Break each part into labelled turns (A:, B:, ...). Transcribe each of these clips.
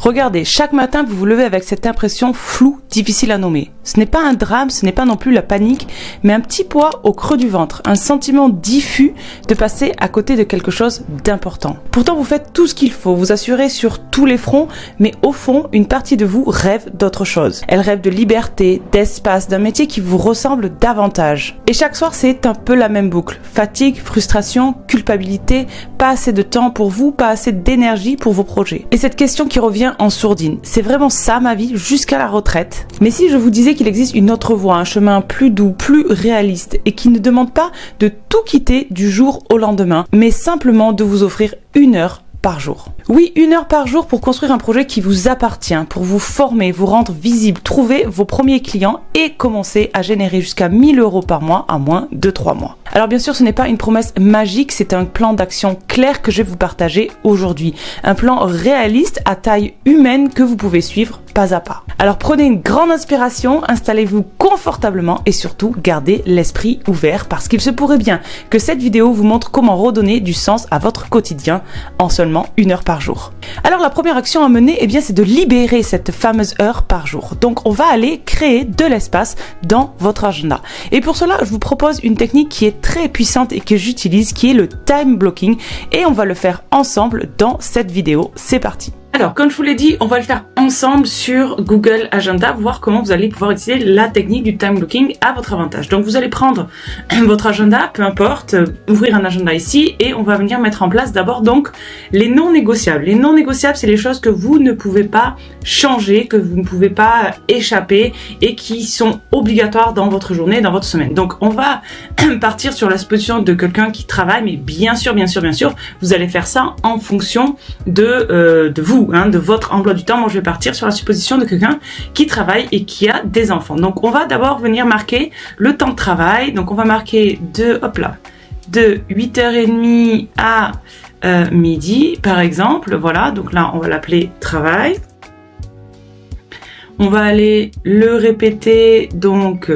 A: Regardez, chaque matin, vous vous levez avec cette impression floue, difficile à nommer. Ce n'est pas un drame, ce n'est pas non plus la panique, mais un petit poids au creux du ventre, un sentiment diffus de passer à côté de quelque chose d'important. Pourtant, vous faites tout ce qu'il faut, vous assurez sur tous les fronts, mais au fond, une partie de vous rêve d'autre chose. Elle rêve de liberté, d'espace, d'un métier qui vous ressemble davantage. Et chaque soir, c'est un peu la même boucle. Fatigue, frustration, culpabilité, pas assez de temps pour vous, pas assez d'énergie pour vos projets. Et cette question qui revient en sourdine, c'est vraiment ça ma vie jusqu'à la retraite? Mais si je vous disais qu'il existe une autre voie, un chemin plus doux, plus réaliste et qui ne demande pas de tout quitter du jour au lendemain, mais simplement de vous offrir 1 heure par jour. Oui, 1 heure par jour pour construire un projet qui vous appartient, pour vous former, vous rendre visible, trouver vos premiers clients et commencer à générer jusqu'à 1 000 € par mois en moins de 3 mois. Alors bien sûr, ce n'est pas une promesse magique, c'est un plan d'action clair que je vais vous partager aujourd'hui. Un plan réaliste à taille humaine que vous pouvez suivre pas à pas. Alors prenez une grande inspiration, installez-vous confortablement et surtout gardez l'esprit ouvert parce qu'il se pourrait bien que cette vidéo vous montre comment redonner du sens à votre quotidien en seulement 1 heure par jour. Alors la première action à mener, eh bien, c'est de libérer cette fameuse heure par jour. Donc on va aller créer de l'espace dans votre agenda. Et pour cela, je vous propose une technique qui est très puissante et que j'utilise, qui est le time blocking. Et on va le faire ensemble dans cette vidéo. C'est parti. Alors, comme je vous l'ai dit, on va le faire ensemble sur Google Agenda, voir comment vous allez pouvoir utiliser la technique du time blocking à votre avantage. Donc, vous allez prendre votre agenda, peu importe, ouvrir un agenda ici et on va venir mettre en place d'abord donc les non négociables. Les non négociables, c'est les choses que vous ne pouvez pas changer, que vous ne pouvez pas échapper et qui sont obligatoires dans votre journée, dans votre semaine. Donc, on va partir sur la supposition de quelqu'un qui travaille, mais bien sûr, vous allez faire ça en fonction de vous. De votre emploi du temps. Moi je vais partir sur la supposition de quelqu'un qui travaille et qui a des enfants. Donc on va d'abord venir marquer le temps de travail. Donc on va marquer de 8h30 à midi par exemple. Voilà, donc là on va l'appeler travail. On va aller le répéter donc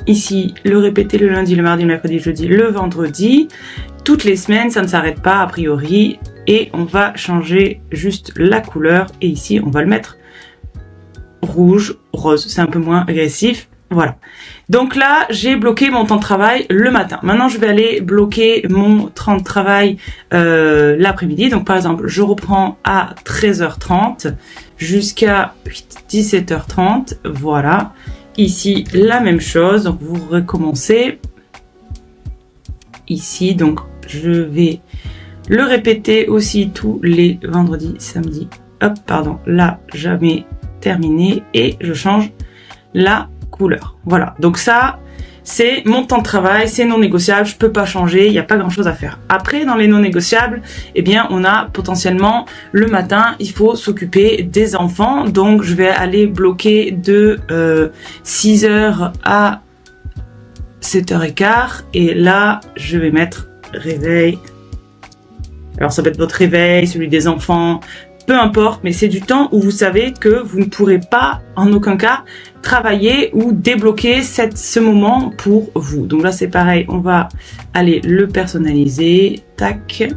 A: ici, le répéter le lundi, le mardi, le mercredi, le jeudi, le vendredi. Toutes les semaines, ça ne s'arrête pas a priori. Et on va changer juste la couleur. Et ici, on va le mettre rouge, rose. C'est un peu moins agressif. Voilà. Donc là, j'ai bloqué mon temps de travail le matin. Maintenant, je vais aller bloquer mon temps de travail l'après-midi. Donc par exemple, je reprends à 13h30 jusqu'à 17h30. Voilà. Ici, la même chose. Donc vous recommencez. Ici, donc je vais le répéter aussi tous les vendredis, samedis. Hop, pardon, là, jamais terminé. Et je change la couleur. Voilà, donc ça, c'est mon temps de travail, c'est non négociable, je peux pas changer, il n'y a pas grand chose à faire. Après, dans les non négociables, eh bien, on a potentiellement le matin, il faut s'occuper des enfants. Donc, je vais aller bloquer de 6h à 7h15. Et là, je vais mettre réveil. Alors ça peut être votre réveil, celui des enfants, peu importe, mais c'est du temps où vous savez que vous ne pourrez pas en aucun cas travailler ou débloquer ce moment pour vous. Donc là c'est pareil, on va aller le personnaliser, tac,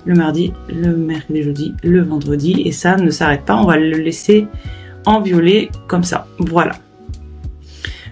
A: le mardi, le mercredi, le jeudi, le vendredi, et ça ne s'arrête pas, on va le laisser en violet comme ça, voilà.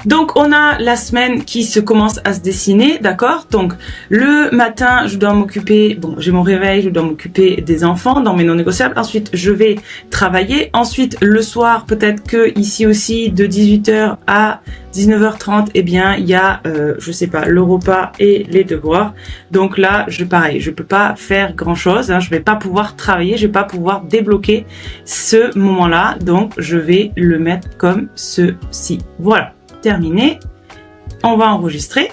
A: Donc on a la semaine qui se commence à se dessiner, d'accord? Donc le matin, je dois m'occuper, bon, j'ai mon réveil, je dois m'occuper des enfants dans mes non négociables. Ensuite, je vais travailler. Ensuite, le soir, peut-être que ici aussi, de 18h à 19h30, eh bien, il y a, je sais pas, le repas et les devoirs. Donc là, pareil, je peux pas faire grand chose, hein, je vais pas pouvoir travailler, je vais pas pouvoir débloquer ce moment-là. Donc, je vais le mettre comme ceci. Voilà. Terminé, on va enregistrer.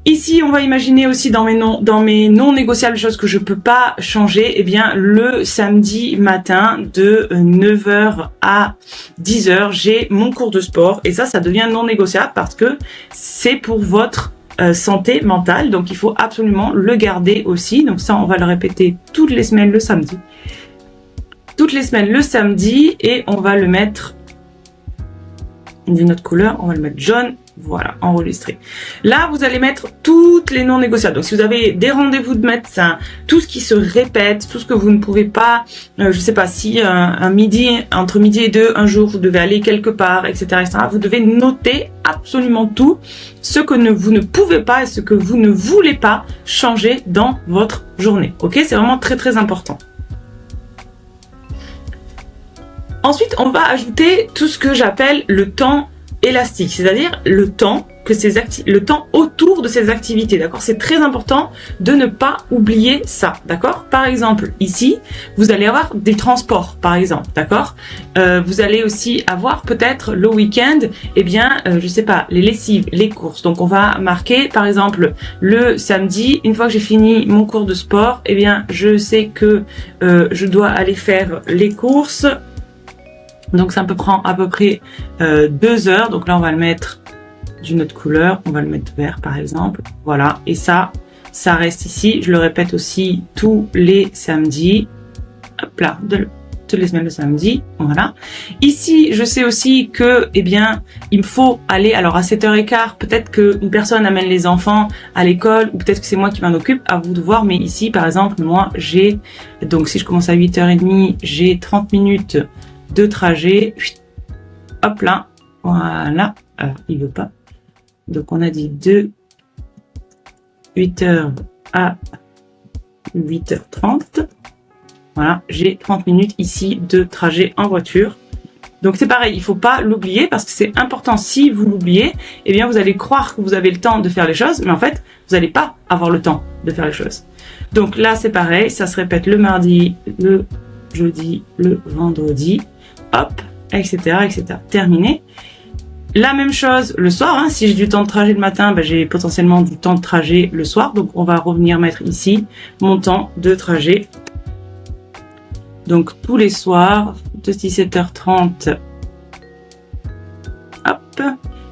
A: Ici, on va imaginer aussi dans mes non négociables, choses que je peux pas changer, eh bien, le samedi matin de 9h à 10h, j'ai mon cours de sport et ça devient non négociable parce que c'est pour votre santé mentale, donc il faut absolument le garder aussi. Donc ça, on va le répéter toutes les semaines le samedi. Toutes les semaines le samedi et on va le mettre d'une autre couleur, on va le mettre jaune. Voilà, enregistrer. Là, vous allez mettre toutes les non négociables. Donc, si vous avez des rendez-vous de médecin, tout ce qui se répète, tout ce que vous ne pouvez pas, je sais pas, si entre midi et 2, un jour, vous devez aller quelque part, etc., etc., vous devez noter absolument tout, ce que vous ne pouvez pas et ce que vous ne voulez pas changer dans votre journée. Ok, c'est vraiment très très important. Ensuite, on va ajouter tout ce que j'appelle le temps élastique, c'est-à-dire le temps autour de ces activités, d'accord? C'est très important de ne pas oublier ça, d'accord? Par exemple, ici, vous allez avoir des transports, par exemple, d'accord? Vous allez aussi avoir peut-être le week-end, eh bien, je sais pas, les lessives, les courses. Donc, on va marquer, par exemple, le samedi, une fois que j'ai fini mon cours de sport, eh bien, je sais que je dois aller faire les courses. Donc ça peut prendre à peu près 2 heures. Donc là, on va le mettre d'une autre couleur. On va le mettre vert, par exemple. Voilà. Et ça reste ici. Je le répète aussi tous les samedis. Hop là, toutes les semaines le samedi. Voilà. Ici, je sais aussi que, eh bien, il me faut aller, alors à 7h15, peut-être qu'une personne amène les enfants à l'école, ou peut-être que c'est moi qui m'en occupe, à vous de voir. Mais ici, par exemple, moi, donc si je commence à 8h30, j'ai 30 minutes de trajet, hop là, voilà, il veut pas, donc on a dit de 8h à 8h30, voilà, j'ai 30 minutes ici de trajet en voiture. Donc c'est pareil, il faut pas l'oublier parce que c'est important. Si vous l'oubliez, eh bien vous allez croire que vous avez le temps de faire les choses, mais en fait vous n'allez pas avoir le temps de faire les choses. Donc là c'est pareil, ça se répète le mardi, le jeudi, le vendredi, hop, etc., etc. Terminé. La même chose le soir, hein, si j'ai du temps de trajet le matin, ben, j'ai potentiellement du temps de trajet le soir. Donc, on va revenir mettre ici mon temps de trajet. Donc, tous les soirs, de 17h30, hop.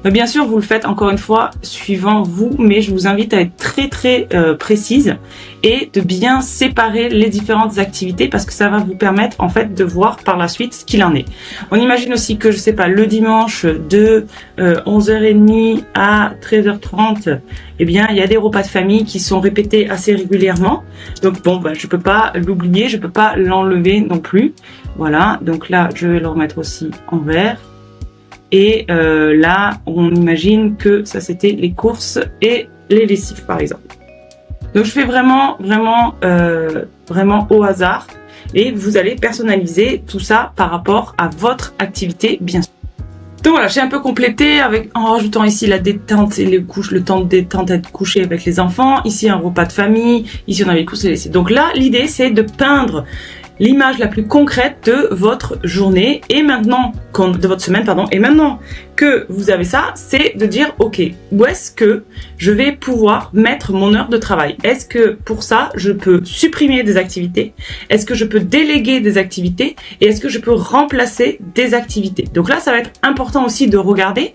A: Mais bien sûr, vous le faites encore une fois suivant vous, mais je vous invite à être très très précise et de bien séparer les différentes activités parce que ça va vous permettre en fait de voir par la suite ce qu'il en est. On imagine aussi que, je sais pas, le dimanche de 11h30 à 13h30, eh bien, il y a des repas de famille qui sont répétés assez régulièrement. Donc bon, je peux pas l'oublier, je peux pas l'enlever non plus. Voilà, donc là, je vais le remettre aussi en vert. Et là, on imagine que ça, c'était les courses et les lessives, par exemple. Donc, je fais vraiment au hasard. Et vous allez personnaliser tout ça par rapport à votre activité, bien sûr. Donc voilà, j'ai un peu complété en rajoutant ici la détente et les couches, le temps de détente, être couché avec les enfants. Ici, un repas de famille. Ici, on a les courses et les lessives. Donc là, l'idée, c'est de peindre l'image la plus concrète de votre journée et maintenant, de votre semaine, pardon. Et maintenant que vous avez ça, c'est de dire, ok, où est-ce que je vais pouvoir mettre mon heure de travail? Est-ce que pour ça, je peux supprimer des activités? Est-ce que je peux déléguer des activités? Et est-ce que je peux remplacer des activités? Donc là, ça va être important aussi de regarder,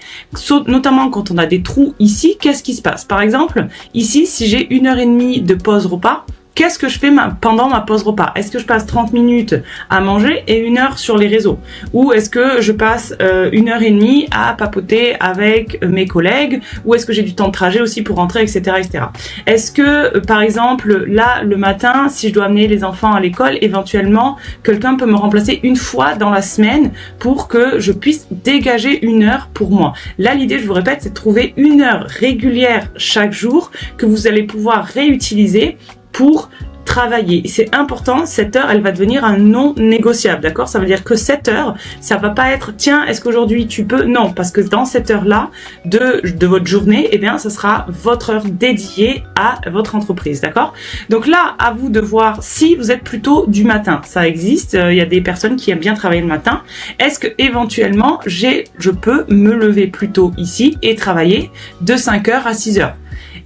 A: notamment quand on a des trous ici, qu'est-ce qui se passe? Par exemple, ici, si j'ai 1h30 de pause repas, qu'est-ce que je fais pendant ma pause repas? Est-ce que je passe 30 minutes à manger et 1 heure sur les réseaux? Ou est-ce que je passe 1h30 à papoter avec mes collègues? Ou est-ce que j'ai du temps de trajet aussi pour rentrer, etc., etc. Est-ce que, par exemple, là, le matin, si je dois amener les enfants à l'école, éventuellement, quelqu'un peut me remplacer une fois dans la semaine pour que je puisse dégager 1 heure pour moi? Là, l'idée, je vous répète, c'est de trouver 1 heure régulière chaque jour que vous allez pouvoir réutiliser pour travailler. Et c'est important, cette heure, elle va devenir un non négociable, d'accord? Ça veut dire que cette heure, ça va pas être, tiens, est-ce qu'aujourd'hui tu peux? Non, parce que dans cette heure-là de votre journée, eh bien, ça sera votre heure dédiée à votre entreprise, d'accord? Donc là, à vous de voir si vous êtes plutôt du matin. Ça existe, il y a des personnes qui aiment bien travailler le matin. Est-ce que éventuellement, je peux me lever plus tôt ici et travailler de 5h à 6h?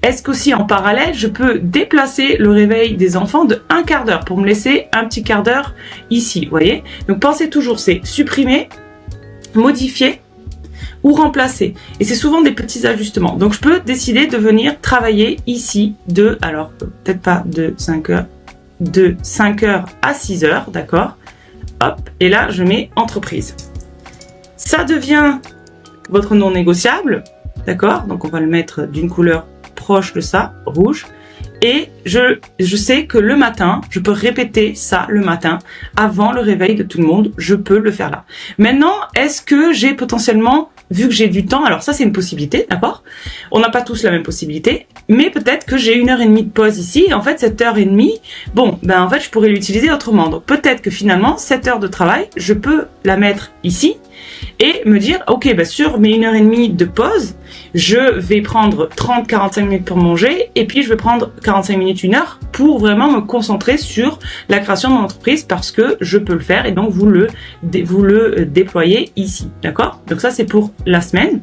A: Est-ce qu'aussi en parallèle, je peux déplacer le réveil des enfants de 1/4 d'heure pour me laisser un petit quart d'heure ici, vous voyez? Donc pensez toujours, c'est supprimer, modifier ou remplacer. Et c'est souvent des petits ajustements. Donc je peux décider de venir travailler ici alors peut-être pas de 5h, de 5h à 6h, d'accord? Hop, et là je mets entreprise. Ça devient votre non négociable. d'accord? Donc on va le mettre d'une couleur proche de ça, rouge. Et je sais que le matin, je peux répéter ça le matin, avant le réveil de tout le monde, je peux le faire là. Maintenant, est-ce que j'ai potentiellement, vu que j'ai du temps, alors ça c'est une possibilité, d'accord? On n'a pas tous la même possibilité, mais peut-être que j'ai 1h30 de pause ici, et en fait cette heure et demie, bon, ben en fait je pourrais l'utiliser autrement. Donc peut-être que finalement, cette heure de travail, je peux la mettre ici, et me dire, ok, bah sur mes 1h30 de pause, je vais prendre 30-45 minutes pour manger, et puis je vais prendre 45 minutes, 1 heure, pour vraiment me concentrer sur la création de mon entreprise, parce que je peux le faire, et donc vous le déployez ici, d'accord? Donc ça c'est pour la semaine.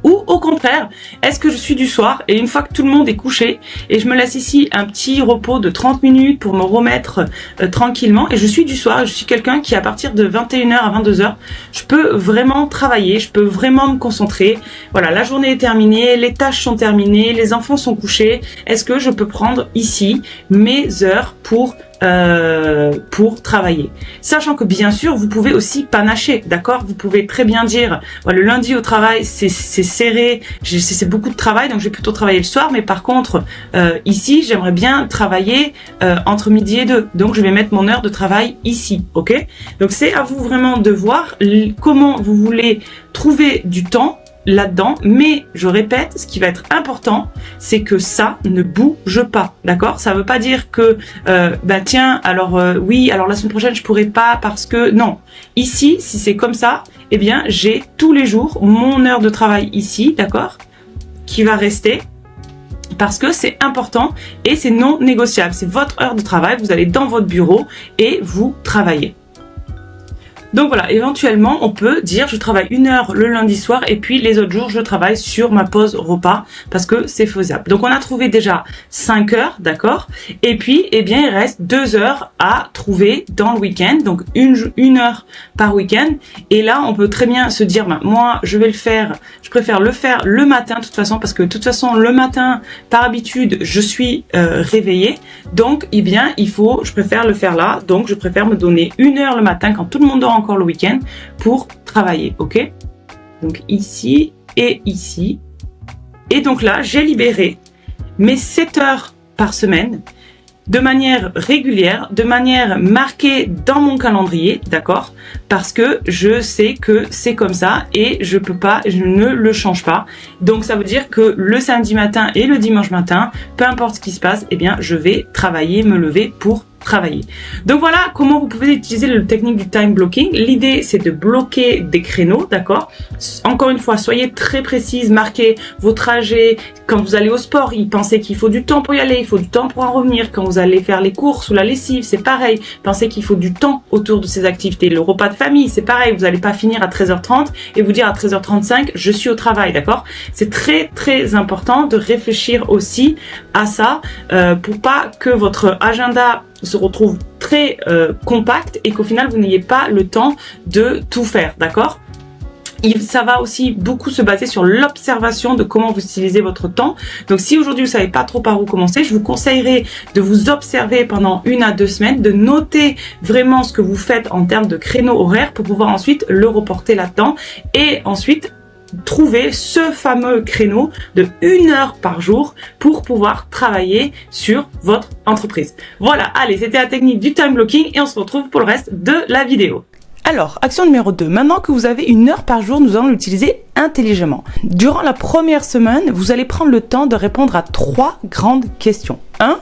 A: Ou au contraire, est-ce que je suis du soir et une fois que tout le monde est couché et je me laisse ici un petit repos de 30 minutes pour me remettre tranquillement, et je suis du soir, je suis quelqu'un qui à partir de 21h à 22h, je peux vraiment travailler, je peux vraiment me concentrer. Voilà, la journée est terminée, les tâches sont terminées, les enfants sont couchés. Est-ce que je peux prendre ici mes heures pour travailler, sachant que bien sûr vous pouvez aussi panacher, d'accord? Vous pouvez très bien dire, voilà, le lundi au travail c'est serré, c'est beaucoup de travail, donc je vais plutôt travailler le soir, mais par contre ici j'aimerais bien travailler entre midi et 2, donc je vais mettre mon heure de travail ici, ok? Donc c'est à vous vraiment de voir comment vous voulez trouver du temps là-dedans, mais je répète, ce qui va être important, c'est que ça ne bouge pas, d'accord? Ça veut pas dire que bah tiens, alors oui, alors la semaine prochaine je pourrais pas parce que non. Ici, si c'est comme ça, eh bien j'ai tous les jours mon heure de travail ici, d'accord, qui va rester. Parce que c'est important et c'est non négociable. C'est votre heure de travail, vous allez dans votre bureau et vous travaillez. Donc voilà, éventuellement, on peut dire je travaille 1 heure le lundi soir et puis les autres jours, je travaille sur ma pause repas parce que c'est faisable. Donc on a trouvé déjà 5 heures, d'accord? Et puis, eh bien, il reste 2 heures à trouver dans le week-end, donc une heure par week-end. Et là, on peut très bien se dire, ben, moi, je préfère le faire le matin de toute façon parce que de toute façon, le matin, par habitude, je suis réveillée. Donc, eh bien, je préfère le faire là. Donc, je préfère me donner 1 heure le matin quand tout le monde dort encore le week-end pour travailler, ok? Donc ici et ici. Et donc là, j'ai libéré mes 7 heures par semaine de manière régulière, de manière marquée dans mon calendrier, d'accord? Parce que je sais que c'est comme ça et je ne le change pas. Donc ça veut dire que le samedi matin et le dimanche matin, peu importe ce qui se passe, eh bien je vais travailler, me lever pour travailler. Donc voilà comment vous pouvez utiliser la technique du time blocking. L'idée c'est de bloquer des créneaux, d'accord? Encore une fois, soyez très précise, marquez vos trajets. Quand vous allez au sport, pensez qu'il faut du temps pour y aller, il faut du temps pour en revenir. Quand vous allez faire les courses ou la lessive, c'est pareil. Pensez qu'il faut du temps autour de ces activités. Le repas de famille, c'est pareil. Vous n'allez pas finir à 13h30 et vous dire à 13h35, je suis au travail, d'accord? C'est très très important de réfléchir aussi à ça pour pas que votre agenda se retrouve très compact et qu'au final vous n'ayez pas le temps de tout faire, d'accord? Ça va aussi beaucoup se baser sur l'observation de comment vous utilisez votre temps. Donc si aujourd'hui vous savez pas trop par où commencer, je vous conseillerais de vous observer pendant 1 à 2 semaines, de noter vraiment ce que vous faites en termes de créneaux horaires pour pouvoir ensuite le reporter là-dedans et ensuite trouver ce fameux créneau de 1 heure par jour pour pouvoir travailler sur votre entreprise. Voilà, allez, c'était la technique du time blocking et on se retrouve pour le reste de la vidéo. Alors, action numéro 2. Maintenant que vous avez 1 heure par jour, nous allons l'utiliser intelligemment. Durant la première semaine, vous allez prendre le temps de répondre à 3 grandes questions. 1.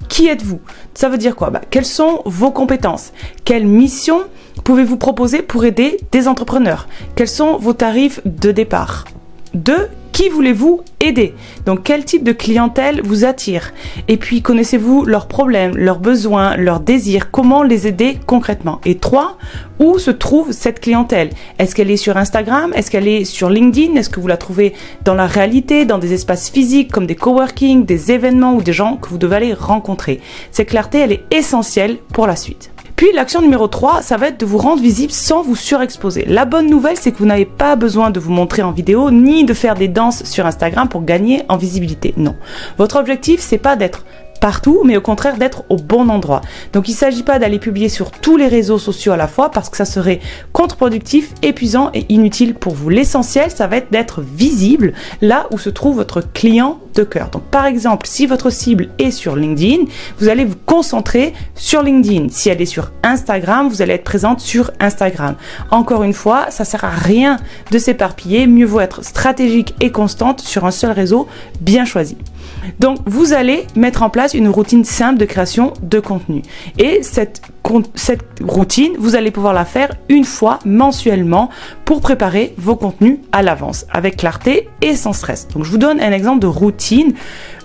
A: Qui êtes-vous? Ça veut dire quoi? Quelles sont vos compétences? Quelle mission pouvez-vous proposer pour aider des entrepreneurs? Quels sont vos tarifs de départ? 2. Qui voulez-vous aider? Donc, quel type de clientèle vous attire? Et puis, connaissez-vous leurs problèmes, leurs besoins, leurs désirs? Comment les aider concrètement? Et 3. Où se trouve cette clientèle? Est-ce qu'elle est sur Instagram? Est-ce qu'elle est sur LinkedIn? Est-ce que vous la trouvez dans la réalité, dans des espaces physiques comme des coworking, des événements ou des gens que vous devez aller rencontrer? Cette clarté, elle est essentielle pour la suite. Puis l'action numéro 3, ça va être de vous rendre visible sans vous surexposer. La bonne nouvelle, c'est que vous n'avez pas besoin de vous montrer en vidéo ni de faire des danses sur Instagram pour gagner en visibilité. Non. Votre objectif, c'est pas d'être partout, mais au contraire d'être au bon endroit. Donc il ne s'agit pas d'aller publier sur tous les réseaux sociaux à la fois parce que ça serait contre-productif, épuisant et inutile pour vous. L'essentiel, ça va être d'être visible là où se trouve votre client de cœur. Donc par exemple, si votre cible est sur LinkedIn, vous allez vous concentrer sur LinkedIn. Si elle est sur Instagram, vous allez être présente sur Instagram. Encore une fois, ça sert à rien de s'éparpiller, mieux vaut être stratégique et constante sur un seul réseau bien choisi. Donc vous allez mettre en place une routine simple de création de contenu. Et cette routine, vous allez pouvoir la faire une fois mensuellement pour préparer vos contenus à l'avance, avec clarté et sans stress. Donc je vous donne un exemple de routine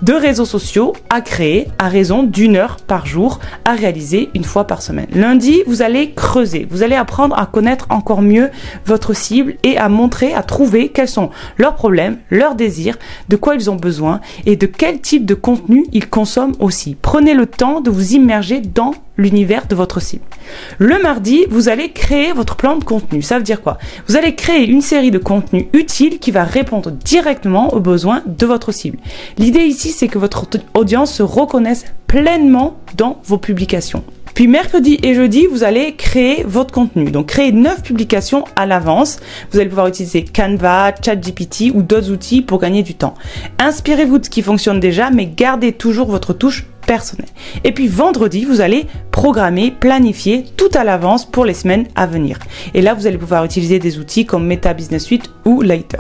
A: de réseaux sociaux à créer à raison d'1 heure par jour à réaliser une fois par semaine. Lundi, vous allez creuser, vous allez apprendre à connaître encore mieux votre cible et à montrer, à trouver quels sont leurs problèmes, leurs désirs, de quoi ils ont besoin et de quel type de contenu ils consomment aussi. Prenez le temps de vous immerger dans l'univers de votre cible. Le mardi, vous allez créer votre plan de contenu. Ça veut dire quoi? Vous allez créer une série de contenus utiles qui va répondre directement aux besoins de votre cible. L'idée ici, c'est que votre audience se reconnaisse pleinement dans vos publications. Puis mercredi et jeudi, vous allez créer votre contenu. Donc créer 9 publications à l'avance. Vous allez pouvoir utiliser Canva, ChatGPT ou d'autres outils pour gagner du temps. Inspirez-vous de ce qui fonctionne déjà, mais gardez toujours votre touche personnelle. Et puis vendredi, vous allez programmer, planifier tout à l'avance pour les semaines à venir. Et là, vous allez pouvoir utiliser des outils comme Meta Business Suite ou Lighter.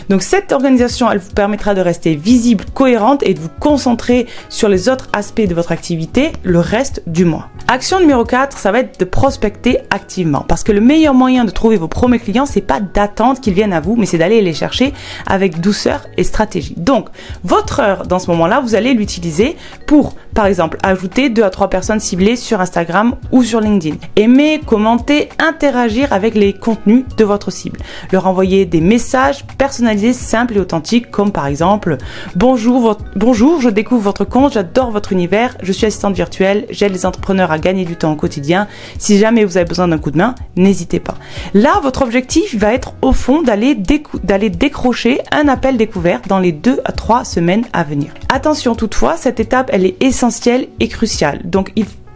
A: Donc cette organisation, elle vous permettra de rester visible, cohérente et de vous concentrer sur les autres aspects de votre activité le reste du mois. Action numéro 4, ça va être de prospecter activement. Parce que le meilleur moyen de trouver vos premiers clients, c'est pas d'attendre qu'ils viennent à vous, mais c'est d'aller les chercher avec douceur et stratégie. Donc, votre heure dans ce moment-là, vous allez l'utiliser pour, par exemple, ajouter 2 à 3 personnes ciblées sur Instagram ou sur LinkedIn. Aimer, commenter, interagir avec les contenus de votre cible. Leur envoyer des messages personnalisés, simples et authentiques, comme par exemple « Bonjour, je découvre votre compte, j'adore votre univers, je suis assistante virtuelle, j'aide les entrepreneurs à gagner du temps au quotidien. Si jamais vous avez besoin d'un coup de main, n'hésitez pas. » Là, votre objectif va être au fond d'aller décrocher un appel découvert dans les 2 à 3 semaines à venir. Attention toutefois, cette étape, elle est essentielle et cruciale. Donc,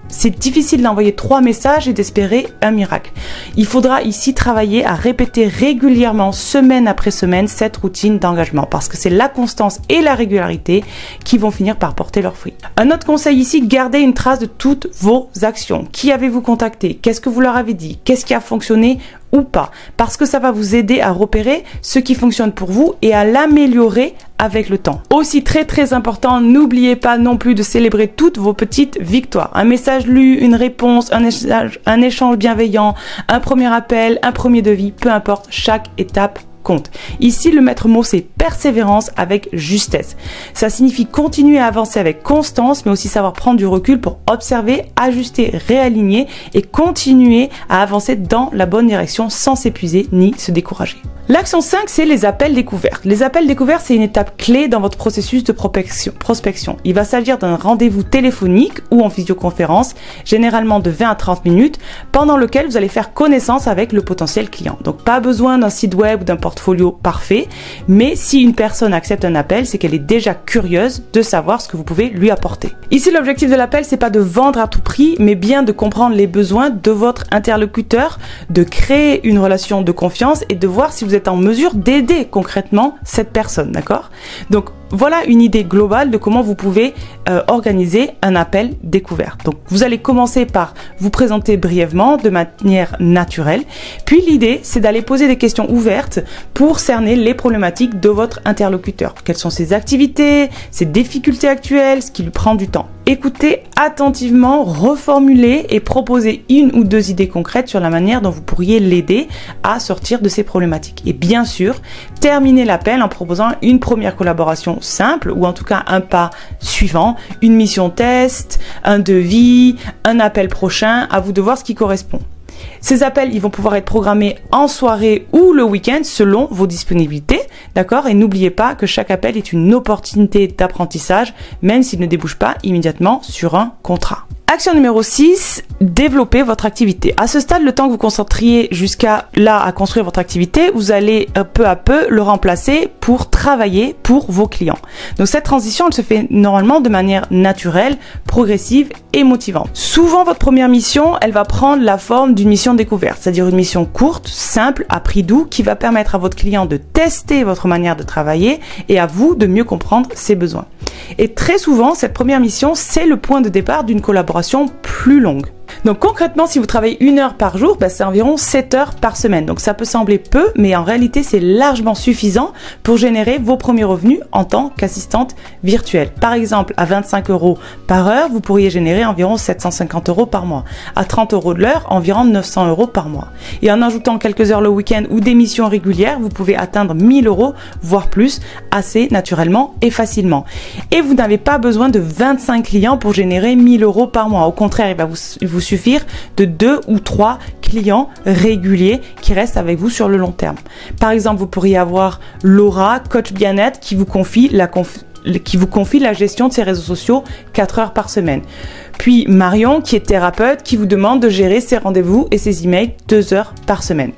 A: c'est difficile d'envoyer 3 messages et d'espérer un miracle. Il faudra ici travailler à répéter régulièrement, semaine après semaine, cette routine d'engagement parce que c'est la constance et la régularité qui vont finir par porter leurs fruits. Un autre conseil ici, gardez une trace de toutes vos actions. Qui avez-vous contacté? Qu'est-ce que vous leur avez dit? Qu'est-ce qui a fonctionné ou pas? Parce que ça va vous aider à repérer ce qui fonctionne pour vous et à l'améliorer avec le temps. Aussi très important, n'oubliez pas non plus de célébrer toutes vos petites victoires. Un message lu, une réponse, un échange bienveillant, un premier appel, un premier devis, peu importe, chaque étape compte. Ici, le maître mot, c'est persévérance avec justesse. Ça signifie continuer à avancer avec constance, mais aussi savoir prendre du recul pour observer, ajuster, réaligner et continuer à avancer dans la bonne direction sans s'épuiser ni se décourager. L'action 5, c'est les appels découverts. Les appels découverts, c'est une étape clé dans votre processus de prospection. Il va s'agir d'un rendez-vous téléphonique ou en visioconférence, généralement de 20 à 30 minutes, pendant lequel vous allez faire connaissance avec le potentiel client. Donc, pas besoin d'un site web ou d'un portfolio parfait, mais si une personne accepte un appel, c'est qu'elle est déjà curieuse de savoir ce que vous pouvez lui apporter. Ici, l'objectif de l'appel, c'est pas de vendre à tout prix, mais bien de comprendre les besoins de votre interlocuteur, de créer une relation de confiance et de voir si vous êtes en mesure d'aider concrètement cette personne, d'accord? Donc, voilà une idée globale de comment vous pouvez organiser un appel découvert. Donc, vous allez commencer par vous présenter brièvement de manière naturelle. Puis, l'idée, c'est d'aller poser des questions ouvertes pour cerner les problématiques de votre interlocuteur. Quelles sont ses activités, ses difficultés actuelles, ce qui lui prend du temps. Écoutez attentivement, reformulez et proposez 1 ou 2 idées concrètes sur la manière dont vous pourriez l'aider à sortir de ces problématiques. Et bien sûr, terminez l'appel en proposant une première collaboration simple ou en tout cas un pas suivant, une mission test, un devis, un appel prochain, à vous de voir ce qui correspond. Ces appels, ils vont pouvoir être programmés en soirée ou le week-end selon vos disponibilités, d'accord? Et n'oubliez pas que chaque appel est une opportunité d'apprentissage, même s'il ne débouche pas immédiatement sur un contrat. Action numéro 6, développer votre activité. À ce stade, le temps que vous concentriez jusqu'à là à construire votre activité, vous allez peu à peu le remplacer pour travailler pour vos clients. Donc cette transition, elle se fait normalement de manière naturelle, progressive et motivante. Souvent, votre première mission, elle va prendre la forme d'une mission découverte, c'est-à-dire une mission courte, simple, à prix doux, qui va permettre à votre client de tester votre manière de travailler et à vous de mieux comprendre ses besoins. Et très souvent, cette première mission, c'est le point de départ d'une collaboration plus longue. Donc concrètement, si vous travaillez 1 heure par jour, c'est environ 7 heures par semaine. Donc ça peut sembler peu, mais en réalité, c'est largement suffisant pour générer vos premiers revenus en tant qu'assistante virtuelle. Par exemple, à 25 € par heure, vous pourriez générer environ 750 € par mois. À 30 € de l'heure, environ 900 € par mois. Et en ajoutant quelques heures le week-end ou des missions régulières, vous pouvez atteindre 1000 €, voire plus, assez naturellement et facilement. Et vous n'avez pas besoin de 25 clients pour générer 1000 € par mois. Au contraire, il va vous suffire de 2 ou 3 clients réguliers qui restent avec vous sur le long terme. Par exemple, vous pourriez avoir Laura, coach bien-être, qui vous confie la gestion de ses réseaux sociaux 4 heures par semaine. Puis Marion, qui est thérapeute, qui vous demande de gérer ses rendez-vous et ses emails 2 heures par semaine.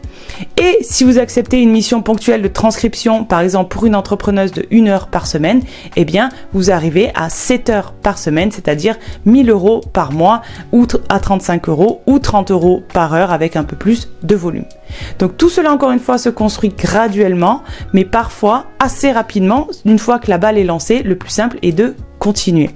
A: Et si vous acceptez une mission ponctuelle de transcription, par exemple pour une entrepreneuse de 1 heure par semaine, eh bien, vous arrivez à 7 heures par semaine, c'est-à-dire 1000 € par mois, ou à 35 € ou 30 € par heure avec un peu plus de volume. Donc tout cela, encore une fois, se construit graduellement, mais parfois assez rapidement. Une fois que la balle est lancée, le plus simple est de continuer.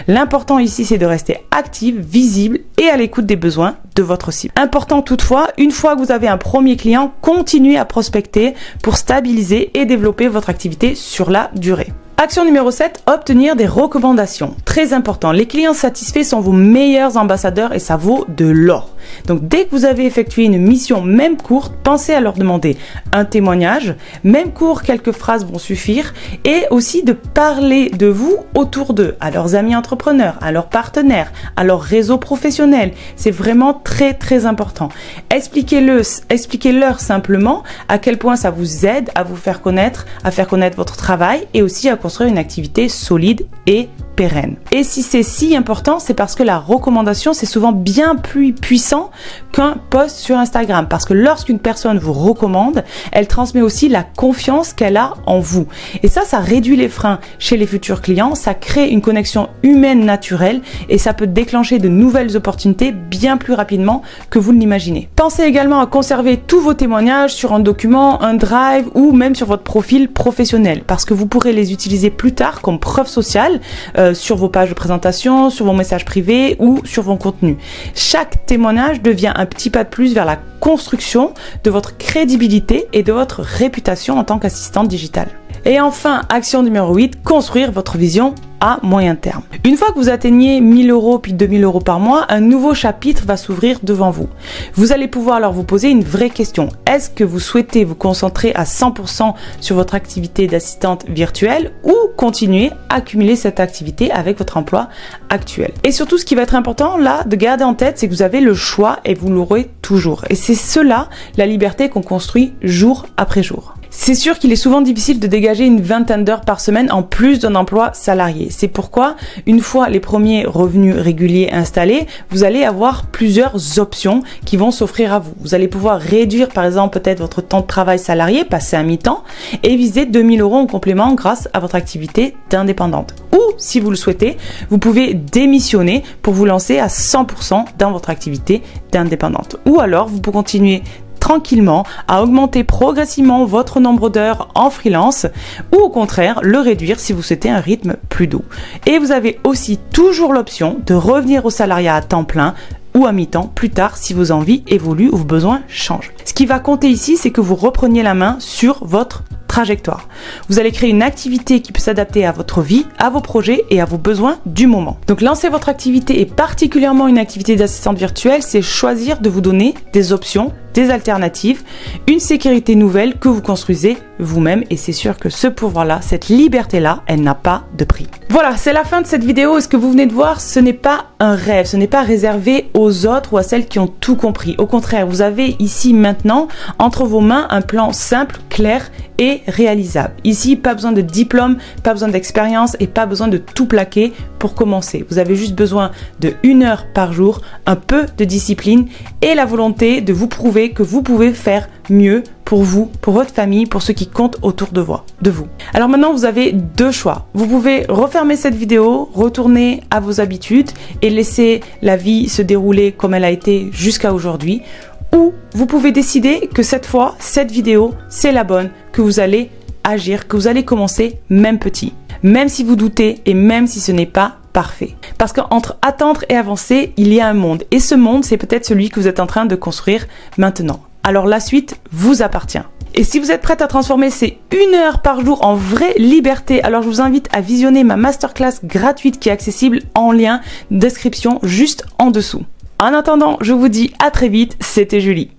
A: L'important ici, c'est de rester active, visible et à l'écoute des besoins de votre cible. Important toutefois, une fois que vous avez un premier client, continuez à prospecter pour stabiliser et développer votre activité sur la durée. Action numéro 7, obtenir des recommandations. Très important, les clients satisfaits sont vos meilleurs ambassadeurs et ça vaut de l'or. Donc dès que vous avez effectué une mission, même courte, pensez à leur demander un témoignage, même court, quelques phrases vont suffire, et aussi de parler de vous autour d'eux, à leurs amis entrepreneurs, à leurs partenaires, à leur réseau professionnel. C'est vraiment très très important. Expliquez-leur simplement à quel point ça vous aide à vous faire connaître, à faire connaître votre travail et aussi à construire une activité solide et pérenne. Et si c'est si important, c'est parce que la recommandation, c'est souvent bien plus puissant qu'un post sur Instagram. Parce que lorsqu'une personne vous recommande, elle transmet aussi la confiance qu'elle a en vous. Et ça réduit les freins chez les futurs clients, ça crée une connexion humaine naturelle et ça peut déclencher de nouvelles opportunités bien plus rapidement que vous ne l'imaginez. Pensez également à conserver tous vos témoignages sur un document, un drive ou même sur votre profil professionnel parce que vous pourrez les utiliser plus tard comme preuve sociale sur vos pages de présentation, sur vos messages privés ou sur vos contenus. Chaque témoignage devient un petit pas de plus vers la construction de votre crédibilité et de votre réputation en tant qu'assistante digitale. Et enfin, action numéro 8, construire votre vision à moyen terme. Une fois que vous atteignez 1000 € puis 2000 € par mois, un nouveau chapitre va s'ouvrir devant vous. Vous allez pouvoir alors vous poser une vraie question. Est-ce que vous souhaitez vous concentrer à 100% sur votre activité d'assistante virtuelle ou continuer à cumuler cette activité avec votre emploi actuel? Et surtout, ce qui va être important là, de garder en tête, c'est que vous avez le choix et vous l'aurez toujours. Et c'est cela, la liberté qu'on construit jour après jour. C'est sûr qu'il est souvent difficile de dégager une vingtaine d'heures par semaine en plus d'un emploi salarié. C'est pourquoi, une fois les premiers revenus réguliers installés, vous allez avoir plusieurs options qui vont s'offrir à vous. Vous allez pouvoir réduire par exemple peut-être votre temps de travail salarié, passer à mi-temps et viser 2000 € en complément grâce à votre activité d'indépendante. Ou, si vous le souhaitez, vous pouvez démissionner pour vous lancer à 100% dans votre activité d'indépendante. Ou alors, vous pouvez continuer tranquillement à augmenter progressivement votre nombre d'heures en freelance ou au contraire le réduire si vous souhaitez un rythme plus doux. Et vous avez aussi toujours l'option de revenir au salariat à temps plein ou à mi-temps plus tard si vos envies évoluent ou vos besoins changent. Ce qui va compter ici, c'est que vous repreniez la main sur votre trajectoire. Vous allez créer une activité qui peut s'adapter à votre vie, à vos projets et à vos besoins du moment. Donc lancer votre activité et particulièrement une activité d'assistante virtuelle, c'est choisir de vous donner des options des alternatives, une sécurité nouvelle que vous construisez vous-même et c'est sûr que ce pouvoir-là, cette liberté-là, elle n'a pas de prix. Voilà, c'est la fin de cette vidéo et ce que vous venez de voir, ce n'est pas un rêve, ce n'est pas réservé aux autres ou à celles qui ont tout compris. Au contraire, vous avez ici maintenant entre vos mains un plan simple, clair et réalisable. Ici, pas besoin de diplôme, pas besoin d'expérience et pas besoin de tout plaquer pour commencer. Vous avez juste besoin de 1 heure par jour, un peu de discipline et la volonté de vous prouver que vous pouvez faire mieux pour vous, pour votre famille, pour ceux qui comptent autour de vous. Alors maintenant, vous avez 2 choix. Vous pouvez refermer cette vidéo, retourner à vos habitudes et laisser la vie se dérouler comme elle a été jusqu'à aujourd'hui. Ou vous pouvez décider que cette fois, cette vidéo, c'est la bonne, que vous allez agir, que vous allez commencer même petit. Même si vous doutez et même si ce n'est pas parfait. Parce qu'entre attendre et avancer, il y a un monde. Et ce monde, c'est peut-être celui que vous êtes en train de construire maintenant. Alors la suite vous appartient. Et si vous êtes prête à transformer ces 1 heure par jour en vraie liberté, alors je vous invite à visionner ma masterclass gratuite qui est accessible en lien description juste en dessous. En attendant, je vous dis à très vite, c'était Julie.